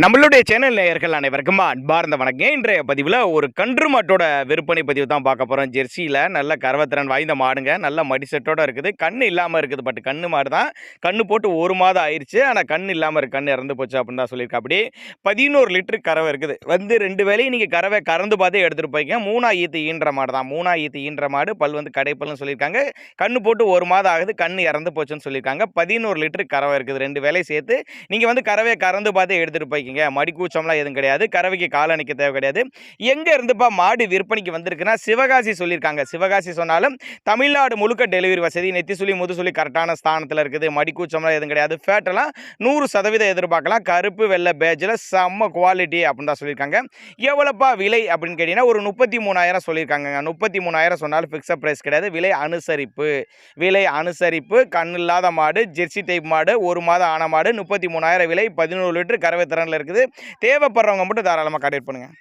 நம்மளுடைய சேனல் நேயர்கள் அனைவருக்கும் அன்பார்ந்த வணக்கம். இன்றைய பதிவில் ஒரு கன்று மாட்டோட விற்பனை பதிவு தான் பார்க்க போகிறோம். ஜெர்சியில் நல்ல கறவைத்திறன் வாய்ந்த மாடுங்க, நல்ல மடிசெட்டோட இருக்குது. கண்ணு இல்லாமல் இருக்குது. பட் கண்ணு மாடு தான். கண்ணு போட்டு 1 மாதம் ஆயிடுச்சு. ஆனால் கண்ணு இல்லாமல் இருக்குது. கண்ணு இறந்து போச்சு அப்படின்னு தான் சொல்லியிருக்கா. அப்படி 11 லிட்டரு கறவை இருக்குது. 2 வேலையும் நீங்கள் கறவை கறந்து பார்த்தே எடுத்துகிட்டு போய்க்க. 3 ஈத்து ஈன்ற மாடு தான். 3 ஈத்து ஈன்ற மாடு. பல் கடைப்பல்னு சொல்லியிருக்காங்க. கண்ணு போட்டு 1 மாதம் ஆகுது. கண்ணு இறந்து போச்சுன்னு சொல்லியிருக்காங்க. 11 லிட்டரு கறவை இருக்குது. 2 வேலையை சேர்த்து நீங்கள் கறவை கறந்து பார்த்தே எடுத்துகிட்டு போய் மடிக்கூச்சம்லாம் எதுவும் கிடையாது. கறவைக்கு கால் அணைக்க தேவை கிடையாது. எங்க இருந்துப்பா மாடு விற்பனைக்கு வந்திருக்குன்னா சிவகாசி சொல்லியிருக்காங்க. சிவகாசி சொன்னாலும் தமிழ்நாடு முழுக்க டெலிவரி வசதி, நெத்தி சுழி முதுசுழி கரெக்டான ஸ்தானத்தில் இருக்குது. மடிக்கூச்சம்லாம் எதுவும் கிடையாது. ஃபேட்டெல்லாம் 100% எதிர்பார்க்கலாம். கருப்பு வெள்ளை பேஜில் செம்ம குவாலிட்டி அப்படின்னு தான் சொல்லியிருக்காங்க. எவ்வளோப்பா விலை அப்படின்னு கேட்டிங்கன்னா ஒரு 33,000 சொல்லியிருக்காங்க. 33,000 சொன்னாலும் ஃபிக்ஸட் ப்ரைஸ் கிடையாது. விலை அனுசரிப்பு. கண் இல்லாத மாடு, ஜெர்சி டைப் மாடு, 1 மாதம் ஆன மாடு, 33,000 விலை, 11 லிட்டர் கறவை திறனில் இருக்குது. தேவைப்படுறவங்க மட்டும் தாராளமாக கான்டாக்ட் பண்ணுங்கள்.